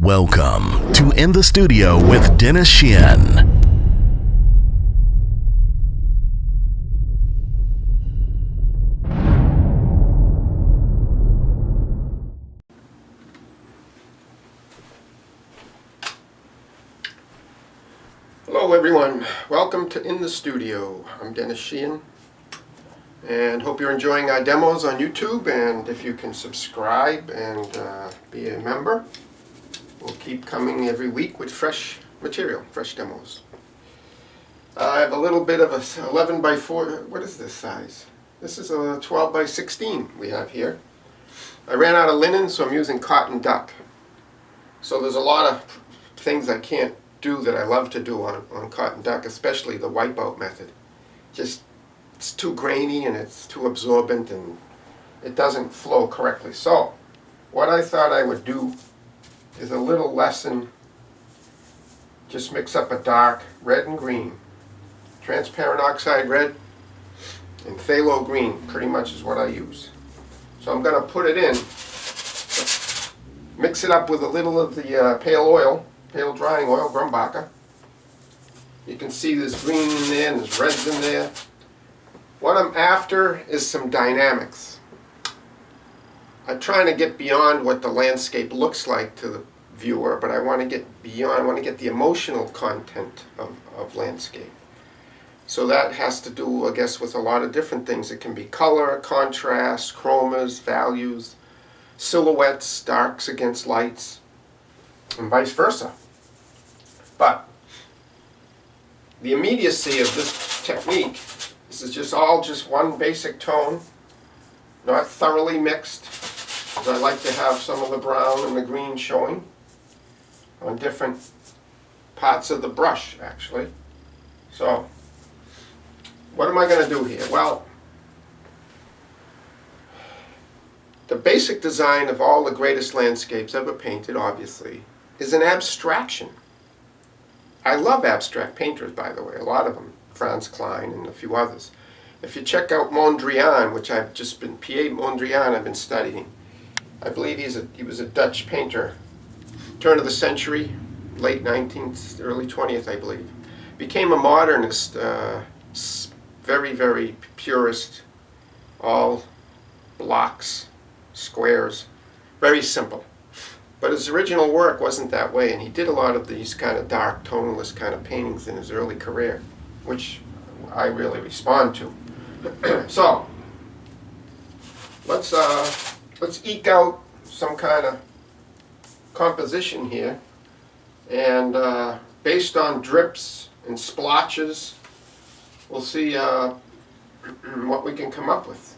Welcome to In the Studio with Dennis Sheehan. Hello everyone, welcome to In the Studio. I'm Dennis Sheehan and hope you're enjoying our demos on YouTube, and if you can subscribe and be a member, we'll keep coming every week with fresh material, fresh demos. I have a little bit of a 11 by 4, what is this size? This is a 12 by 16 we have here. I ran out of linen, so I'm using cotton duck. So there's a lot of things I can't do that I love to do on cotton duck, especially the wipeout method. It's too grainy and it's too absorbent and it doesn't flow correctly. So what I thought I would do is a little lesson. Just mix up a dark red and green. Transparent oxide red and phthalo green pretty much is what I use. So I'm going to put it in, mix it up with a little of the pale drying oil, Grumbacher. You can see there's green in there and there's reds in there. What I'm after is some dynamics. I'm trying to get beyond what the landscape looks like to the viewer, but I want to get beyond, I want to get the emotional content of landscape. So that has to do, I guess, with a lot of different things. It can be color, contrast, chromas, values, silhouettes, darks against lights, and vice versa. But the immediacy of this technique, this is just one basic tone, not thoroughly mixed, because I like to have some of the brown and the green showing on different parts of the brush, actually. So, what am I going to do here? Well, the basic design of all the greatest landscapes ever painted, obviously, is an abstraction. I love abstract painters, by the way, a lot of them, Franz Klein and a few others. If you check out Mondrian, which I've just been, Pierre Mondrian I've been studying, I believe he was a Dutch painter, turn of the century, late 19th, early 20th, I believe. Became a modernist, very, very purist, all blocks, squares, very simple. But his original work wasn't that way, and he did a lot of these kind of dark, toneless kind of paintings in his early career, which I really respond to. So, let's eke out some kind of composition here, and based on drips and splotches, we'll see what we can come up with.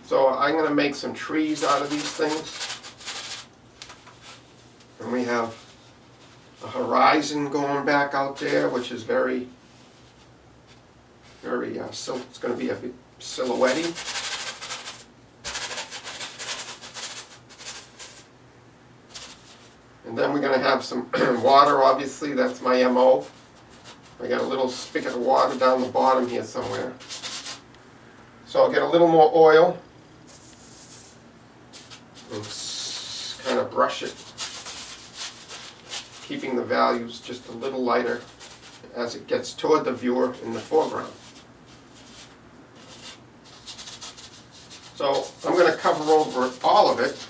So I'm going to make some trees out of these things. And we have a horizon going back out there, which is very, it's going to be a bit silhouette-y. And then we're going to have some water, obviously, that's my MO. I got a little spigot of water down the bottom here somewhere. So I'll get a little more oil and kind of brush it, keeping the values just a little lighter as it gets toward the viewer in the foreground. So I'm going to cover over all of it,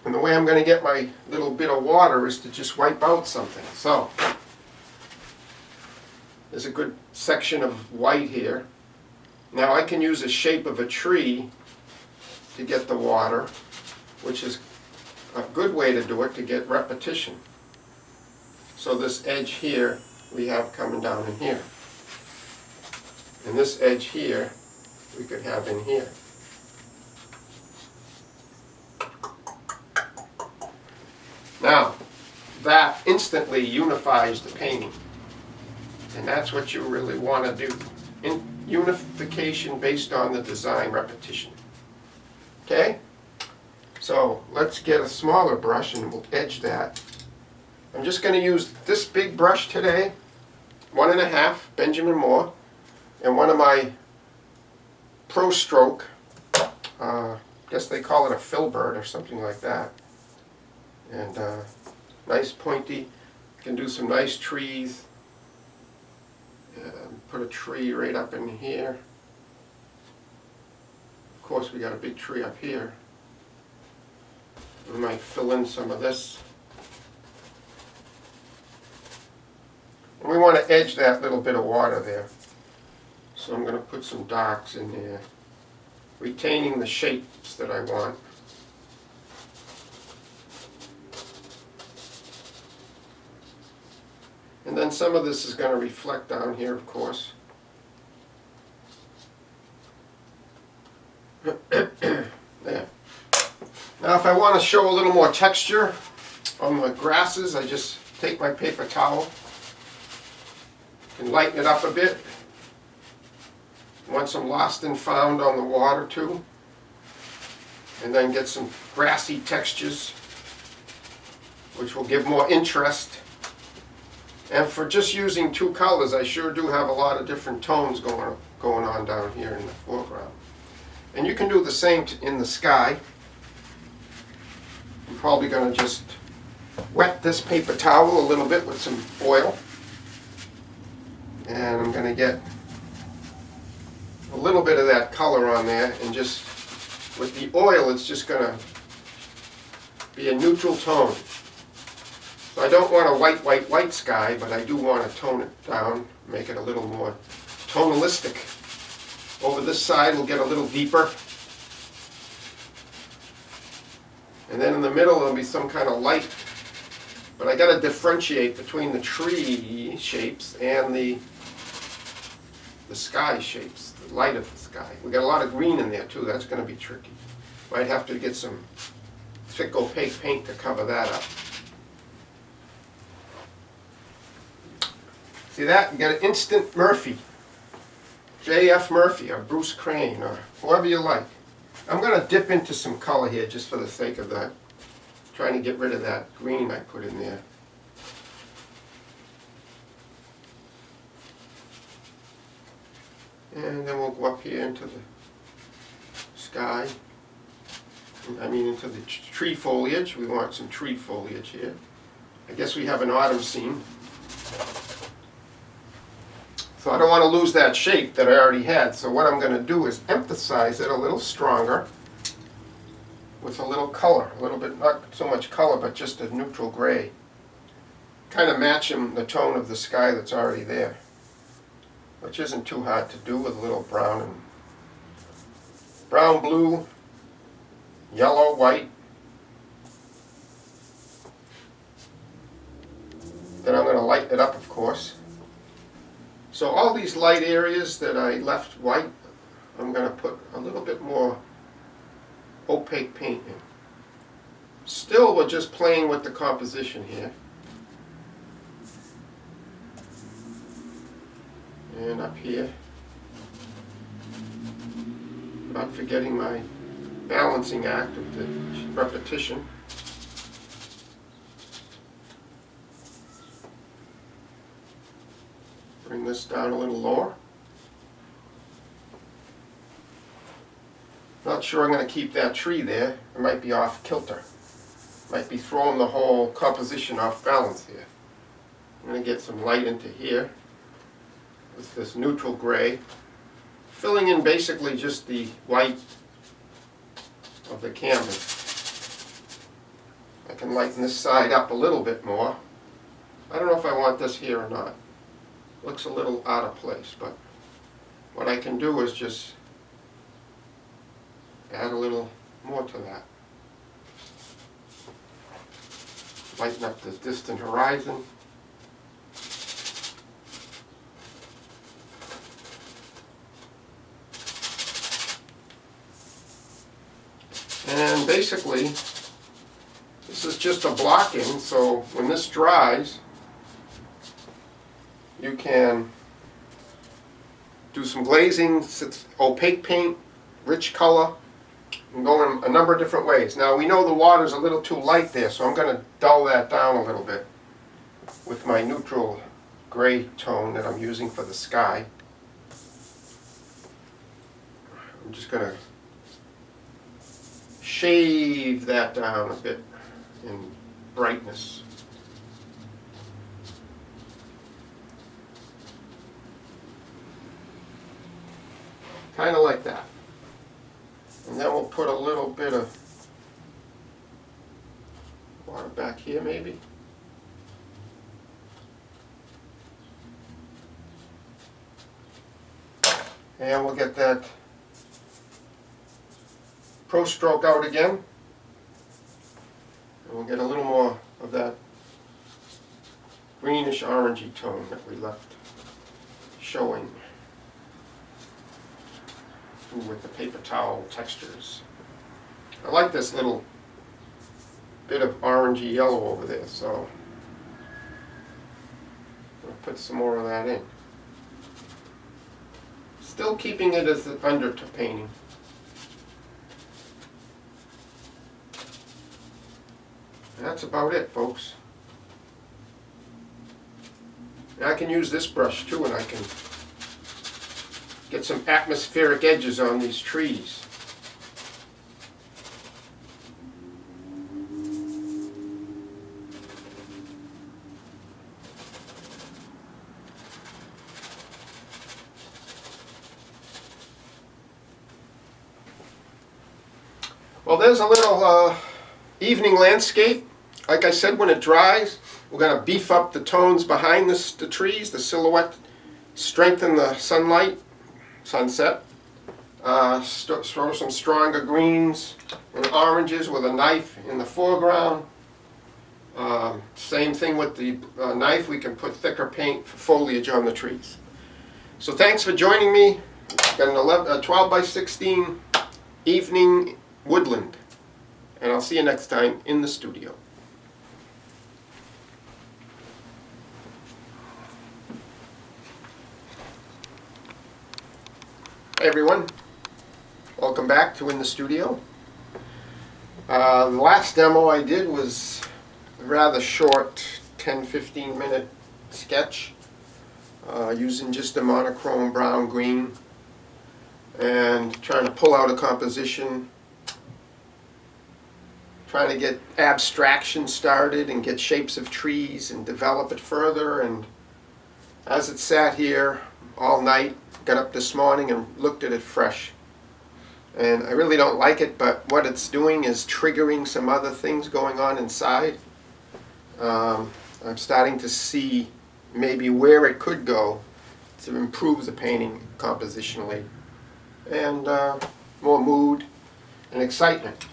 and the way I'm going to get my little bit of water is to just wipe out something. So there's a good section of white here. Now I can use the shape of a tree to get the water, which is a good way to do it, to get repetition. So this edge here we have coming down in here, and this edge here we could have in here. Now that instantly unifies the painting, and that's what you really want to do. In unification based on the design repetition. Okay? So let's get a smaller brush and we'll edge that. I'm just going to use this big brush today, 1.5 Benjamin Moore, and one of my Pro Stroke, I guess they call it a filbert or something like that. and nice pointy. You can do some nice trees. Put a tree right up in here. Of course, we got a big tree up here. We might fill in some of this. And we want to edge that little bit of water there. So I'm going to put some darks in there, retaining the shapes that I want. And then some of this is going to reflect down here, of course. There. Now if I want to show a little more texture on the grasses, I just take my paper towel and lighten it up a bit. Want some lost and found on the water too. And then get some grassy textures, which will give more interest. And for just using two colors, I sure do have a lot of different tones going on down here in the foreground. And you can do the same in the sky. I'm probably going to just wet this paper towel a little bit with some oil. And I'm going to get a little bit of that color on there, and just with the oil it's just going to be a neutral tone. So I don't want a white, white, white sky, but I do want to tone it down, make it a little more tonalistic. Over this side we'll get a little deeper. And then in the middle there'll be some kind of light. But I got to differentiate between the tree shapes and the sky shapes, the light of the sky. We got a lot of green in there too, that's going to be tricky. Might have to get some thick opaque paint to cover that up. See that? You got an instant Murphy. J.F. Murphy or Bruce Crane or whoever you like. I'm going to dip into some color here just for the sake of that. Trying to get rid of that green I put in there. And then we'll go up here into the sky. I mean into the tree foliage. We want some tree foliage here. I guess we have an autumn scene. So I don't want to lose that shape that I already had. So what I'm going to do is emphasize it a little stronger with a little color. A little bit, not so much color, but just a neutral gray. Kind of matching the tone of the sky that's already there. Which isn't too hard to do with a little brown and brown, blue, yellow, white. Then I'm going to lighten it up, of course. So all these light areas that I left white, I'm going to put a little bit more opaque paint in. Still, we're just playing with the composition here. And up here, not forgetting my balancing act of the repetition. Bring this down a little lower. Not sure I'm going to keep that tree there. It might be off kilter. Might be throwing the whole composition off balance here. I'm going to get some light into here with this neutral gray, filling in basically just the white of the canvas. I can lighten this side up a little bit more. I don't know if I want this here or not. Looks a little out of place, but what I can do is just add a little more to that. Lighten up this distant horizon. And basically, this is just a blocking, so when this dries, you can do some glazing, opaque paint, rich color, and go in a number of different ways. Now we know the water's a little too light there, so I'm going to dull that down a little bit with my neutral gray tone that I'm using for the sky. I'm just going to shave that down a bit and brightness. Kind of like that. And then we'll put a little bit of water back here maybe. And we'll get that Pro Stroke out again. And we'll get a little more of that greenish orangey tone that we left showing with the paper towel textures. I like this little bit of orangey yellow over there, so I'll put some more of that in. Still keeping it as an undertone painting. And that's about it, folks. And I can use this brush too, and I can get some atmospheric edges on these trees. Well, there's a little evening landscape. Like I said, when it dries, we're going to beef up the tones behind the trees, the silhouette, strengthen the sunlight, sunset, throw some stronger greens and oranges with a knife in the foreground. Same thing with the knife, we can put thicker paint for foliage on the trees. So thanks for joining me. Got an 12 by 16 evening woodland. And I'll see you next time in the studio. Hey everyone, welcome back to In the Studio. The last demo I did was a rather short 10-15 minute sketch using just a monochrome brown green and trying to pull out a composition, trying to get abstraction started and get shapes of trees and develop it further. And as it sat here all night, got up this morning and looked at it fresh. And I really don't like it, but what it's doing is triggering some other things going on inside. I'm starting to see maybe where it could go to improve the painting compositionally and more mood and excitement.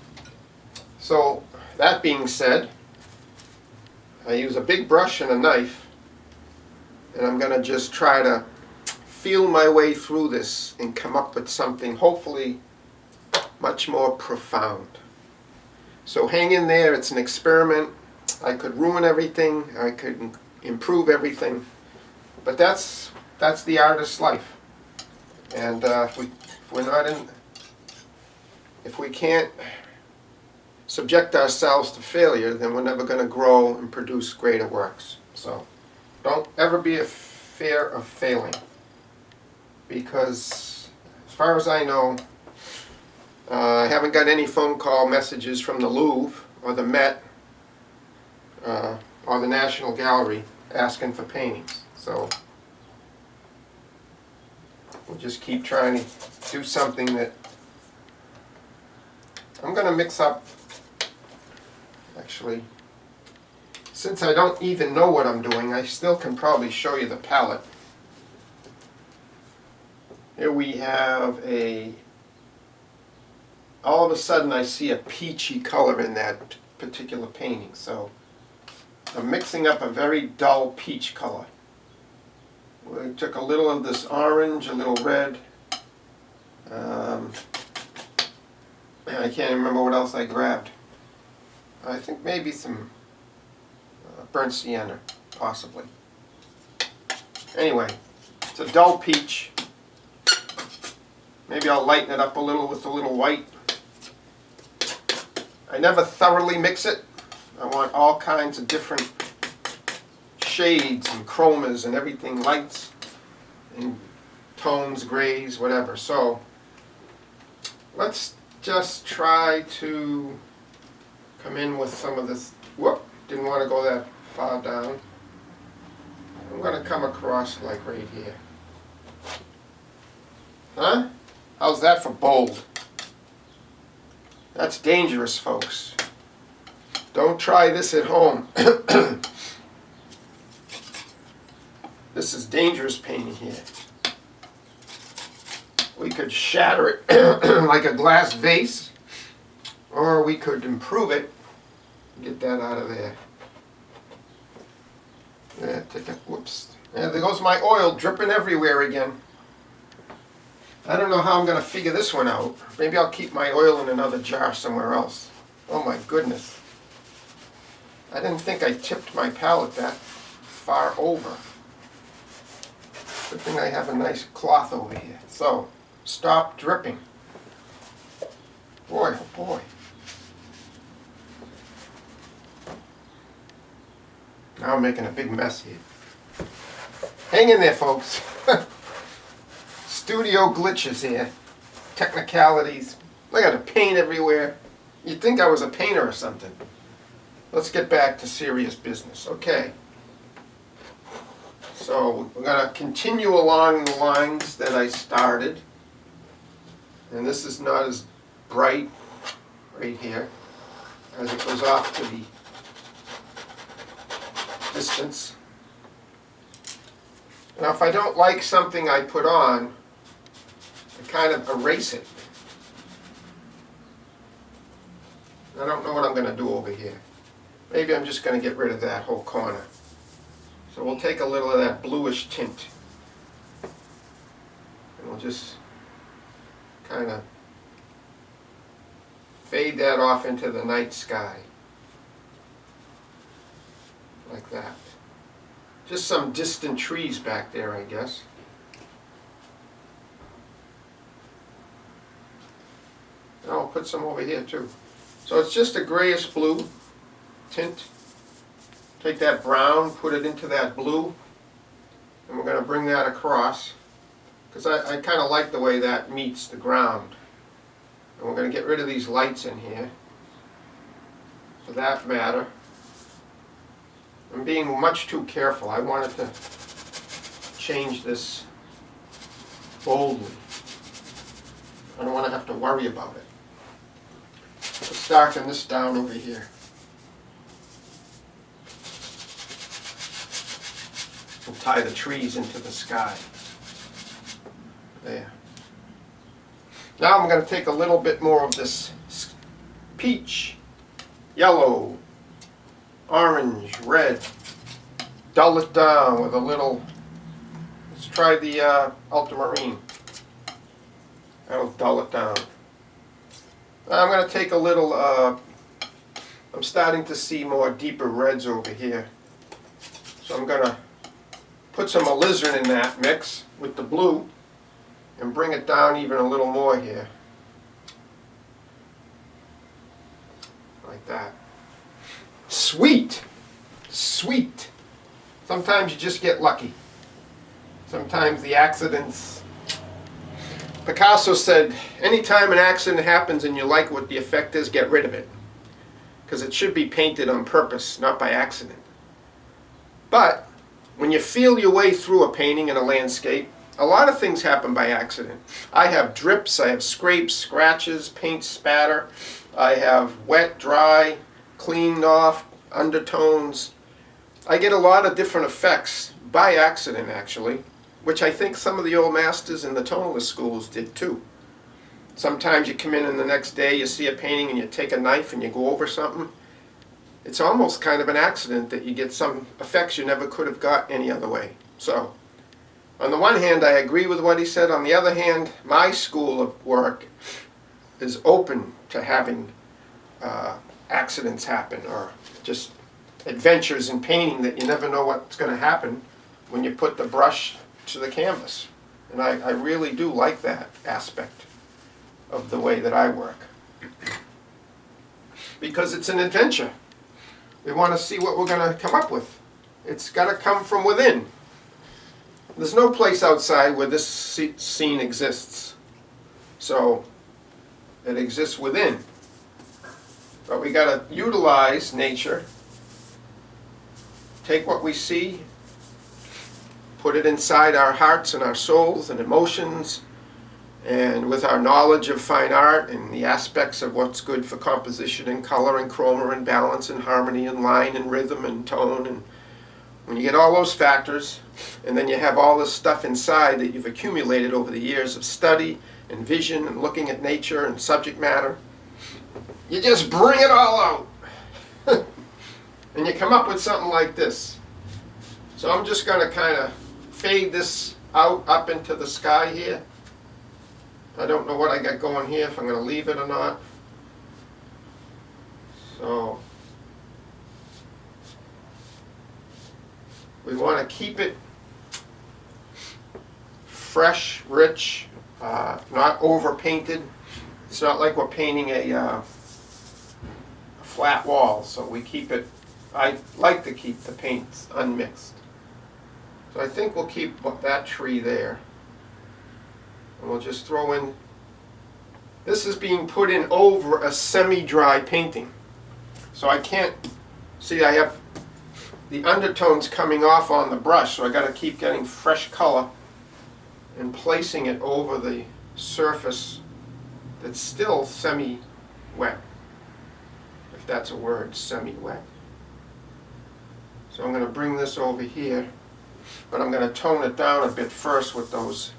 So that being said, I use a big brush and a knife, and I'm going to just try to feel my way through this and come up with something hopefully much more profound. So hang in there, it's an experiment. I could ruin everything, I could improve everything, but that's the artist's life. And if we can't subject ourselves to failure, then we're never going to grow and produce greater works. So don't ever be a fear of failing, because as far as I know, I haven't got any phone call messages from the Louvre or the Met or the National Gallery asking for paintings. So we'll just keep trying to do something that I'm going to mix up. Actually, since I don't even know what I'm doing, I still can probably show you the palette. Here we have all of a sudden I see a peachy color in that particular painting. So I'm mixing up a very dull peach color. We took a little of this orange, a little red. I can't even remember what else I grabbed. I think maybe some burnt sienna, possibly. Anyway, it's a dull peach. Maybe I'll lighten it up a little with a little white. I never thoroughly mix it. I want all kinds of different shades and chromas and everything, lights and tones, grays, whatever. So let's just try to come in with some of this didn't want to go that far down. I'm going to come across like right here. Huh? How's that for bold? That's dangerous, folks. Don't try this at home. This is dangerous painting here. We could shatter it like a glass vase, or we could improve it. Get that out of there. Yeah, whoops. Yeah, there goes my oil dripping everywhere again. I don't know how I'm going to figure this one out. Maybe I'll keep my oil in another jar somewhere else. Oh my goodness. I didn't think I tipped my palette that far over. Good thing I have a nice cloth over here. So, stop dripping. Boy, oh boy. Now I'm making a big mess here. Hang in there, folks. Studio glitches here. Technicalities. Look at the paint everywhere. You'd think I was a painter or something. Let's get back to serious business. Okay. So we're going to continue along the lines that I started. And this is not as bright right here as it goes off to the distance. Now if I don't like something I put on, I kind of erase it. I don't know what I'm going to do over here. Maybe I'm just going to get rid of that whole corner. So we'll take a little of that bluish tint. And we'll just kind of fade that off into the night sky. Like that. Just some distant trees back there, I guess. And I'll put some over here too. So it's just a grayish blue tint. Take that brown, put it into that blue, and we're going to bring that across, because I kind of like the way that meets the ground. And we're going to get rid of these lights in here, for that matter. I'm being much too careful. I wanted to change this boldly. I don't want to have to worry about it. Let's darken this down over here. We'll tie the trees into the sky. There. Now I'm going to take a little bit more of this peach, yellow, orange, red, dull it down with a little, let's try the ultramarine. That'll dull it down. Now I'm going to take a little, I'm starting to see more deeper reds over here. So I'm going to put some alizarin in that mix with the blue and bring it down even a little more here. Like that. Sweet! Sweet! Sometimes you just get lucky. Sometimes the accidents. Picasso said, anytime an accident happens and you like what the effect is, get rid of it. Because it should be painted on purpose, not by accident. But when you feel your way through a painting in a landscape, a lot of things happen by accident. I have drips, I have scrapes, scratches, paint spatter. I have wet, dry, cleaned off, undertones. I get a lot of different effects by accident, actually, which I think some of the old masters in the tonalist schools did too. Sometimes you come in and the next day you see a painting and you take a knife and you go over something. It's almost kind of an accident that you get some effects you never could have got any other way. So, on the one hand, I agree with what he said. On the other hand, my school of work is open to having accidents happen, or just adventures in painting that you never know what's going to happen when you put the brush to the canvas. And I really do like that aspect of the way that I work. Because it's an adventure. We want to see what we're going to come up with. It's got to come from within. There's no place outside where this scene exists. So it exists within. But we got to utilize nature take what we see, put it inside our hearts and our souls and emotions, and with our knowledge of fine art and the aspects of what's good for composition and color and chroma and balance and harmony and line and rhythm and tone, and when you get all those factors, and then you have all this stuff inside that you've accumulated over the years of study and vision and looking at nature and subject matter, you just bring it all out. And you come up with something like this. So I'm just going to kind of fade this out up into the sky here. I don't know what I got going here, if I'm going to leave it or not. So we want to keep it fresh, rich, not over painted. It's not like we're painting a flat wall, so we keep it, I like to keep the paints unmixed. So I think we'll keep that tree there. And we'll just throw in, this is being put in over a semi-dry painting. So I can't, see I have the undertones coming off on the brush, so I got to keep getting fresh color and placing it over the surface that's still semi-wet, if that's a word, semi-wet. So I'm going to bring this over here, but I'm going to tone it down a bit first with those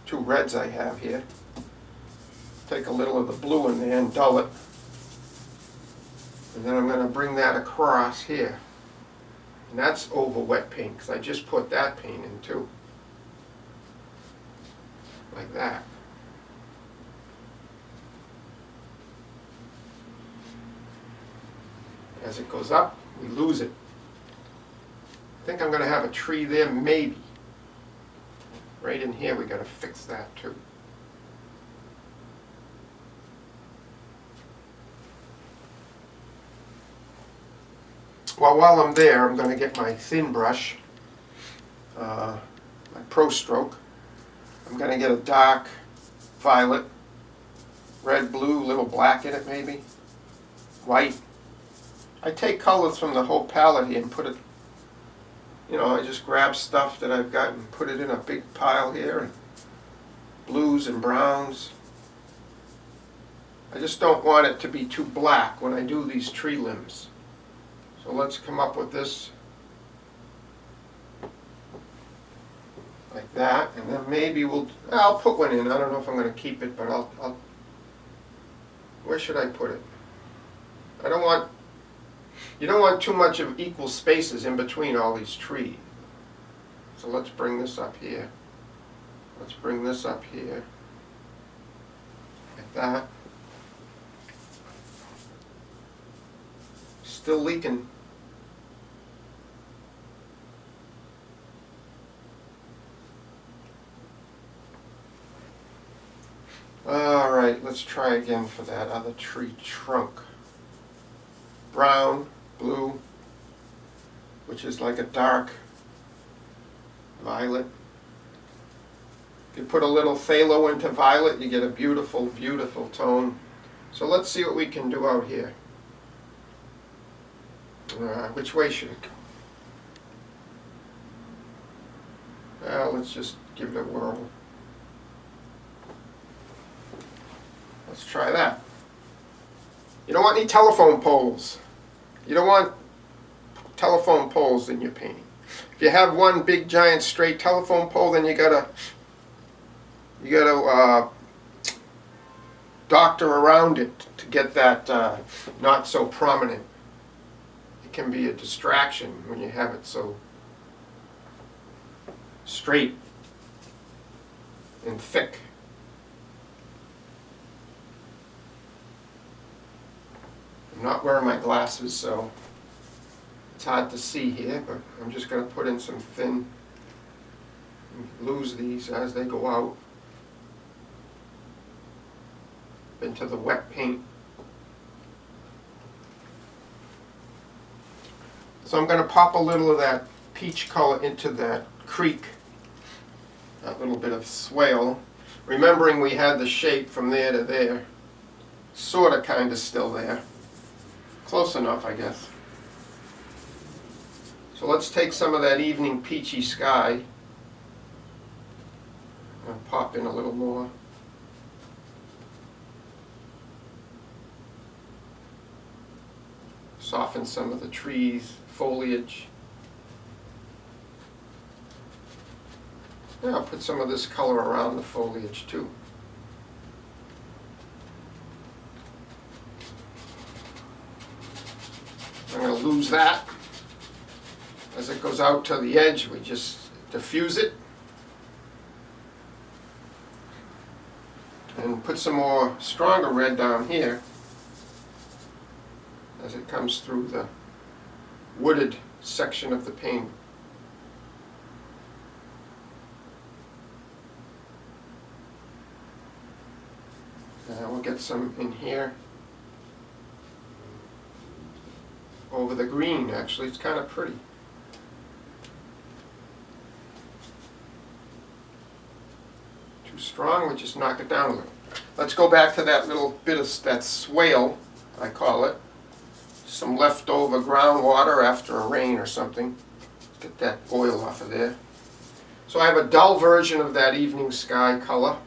two reds I have here. Take a little of the blue in there and dull it. And then I'm going to bring that across here. And that's over wet paint, because I just put that paint in too. Like that. As it goes up, we lose it. I think I'm going to have a tree there, maybe. Right in here, we got to fix that too. Well, while I'm there, I'm going to get my thin brush, my Pro Stroke. I'm going to get a dark violet, red, blue, little black in it maybe, white. I take colors from the whole palette here and put it, you know, I just grab stuff that I've got and put it in a big pile here, and blues and browns. I just don't want it to be too black when I do these tree limbs. So let's come up with this like that, and then maybe I'll put one in. I don't know if I'm going to keep it, but I'll where should I put it? You don't want too much of equal spaces in between all these trees. So let's bring this up here. Let's bring this up here. Like that. Still leaking. Alright, let's try again for that other tree trunk. Brown, blue, which is like a dark violet. If you put a little phthalo into violet, you get a beautiful, beautiful tone. So let's see what we can do out here. Which way should it go? Well, let's just give it a whirl. Let's try that. You don't want any telephone poles. You don't want telephone poles in your painting. If you have one big giant straight telephone pole, then you gotta doctor around it to get that not so prominent. It can be a distraction when you have it so straight and thick. I'm not wearing my glasses, so it's hard to see here, but I'm just going to put in some thin, lose these as they go out into the wet paint. So I'm going to pop a little of that peach color into that creek, that little bit of swale, remembering we had the shape from there to there, sort of kind of still there. Close enough, I guess. So So let's take some of that evening peachy sky and pop in a little more. Soften some of the trees, foliage. Yeah, I'll put some of this color around the foliage too. I'm going to lose that. As it goes out to the edge, we just diffuse it. And put some more stronger red down here as it comes through the wooded section of the painting. And we'll get some in here. Over the green, actually, it's kind of pretty. Too strong, we just knock it down a little. Let's go back to that little bit of that swale, I call it. Some leftover groundwater after a rain or something. Get that oil off of there. So I have a dull version of that evening sky color,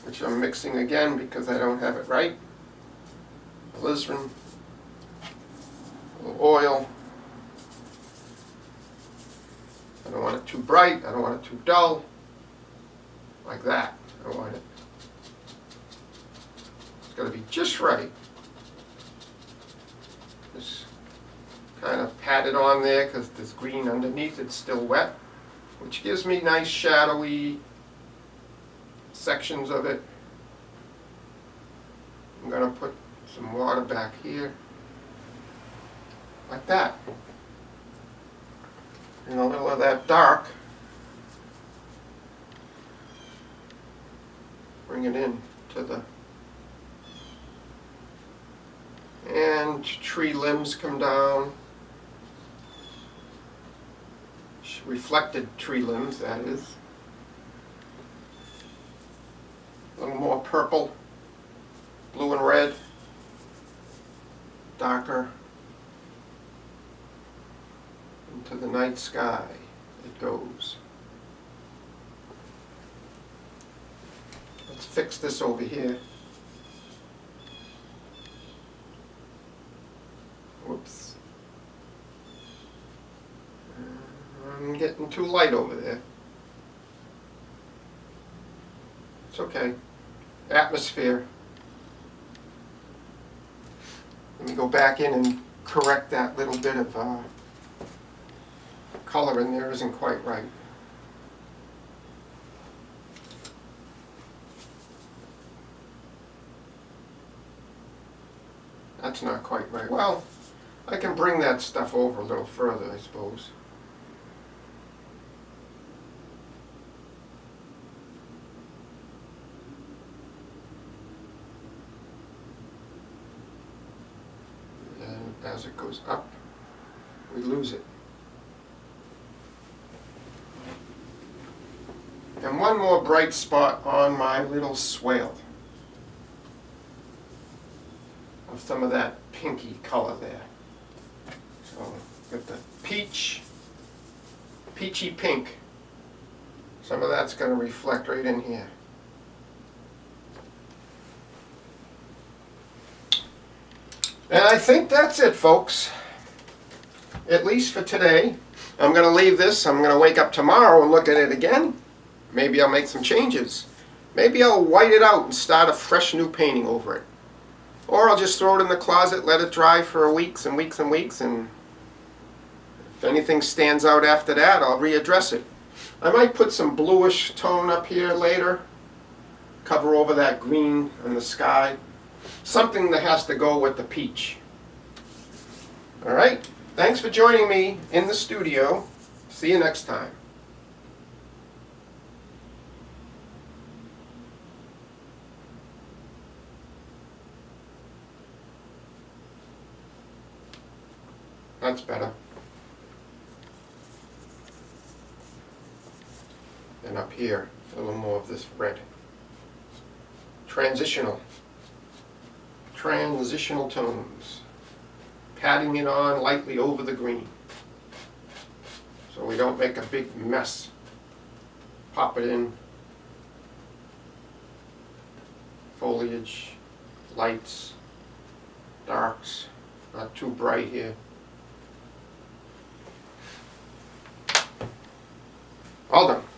which I'm mixing again because I don't have it right. Alizarin. A little oil. I don't want it too bright, I don't want it too dull. Like that. I want it. It's got to be just right. Just kind of pat it on there because there's green underneath, it's still wet, which gives me nice shadowy sections of it. I'm going to put some water back here. Like that. And a little of that dark. Bring it in to the... And tree limbs come down. Reflected tree limbs, that is. A little more purple, blue and red. Darker. Into the night sky it goes. Let's fix this over here. Whoops. I'm getting too light over there. It's okay. Atmosphere. Let me go back in and correct that little bit of color in there isn't quite right. That's not quite right. Well, I can bring that stuff over a little further, I suppose. And as it goes up, we lose it. And one more bright spot on my little swale of some of that pinky color there. So got the peachy pink. Some of that's going to reflect right in here. And I think that's it, folks. At least for today. I'm going to leave this. I'm going to wake up tomorrow and look at it again. Maybe I'll make some changes. Maybe I'll white it out and start a fresh new painting over it. Or I'll just throw it in the closet, let it dry for weeks and weeks and weeks, and if anything stands out after that, I'll readdress it. I might put some bluish tone up here later, cover over that green in the sky. Something that has to go with the peach. Alright, thanks for joining me in the studio. See you next time. That's better. And up here, a little more of this red. Transitional tones. patting it on lightly over the green so we don't make a big mess. Pop it in. Foliage, lights, darks, not too bright here. All done.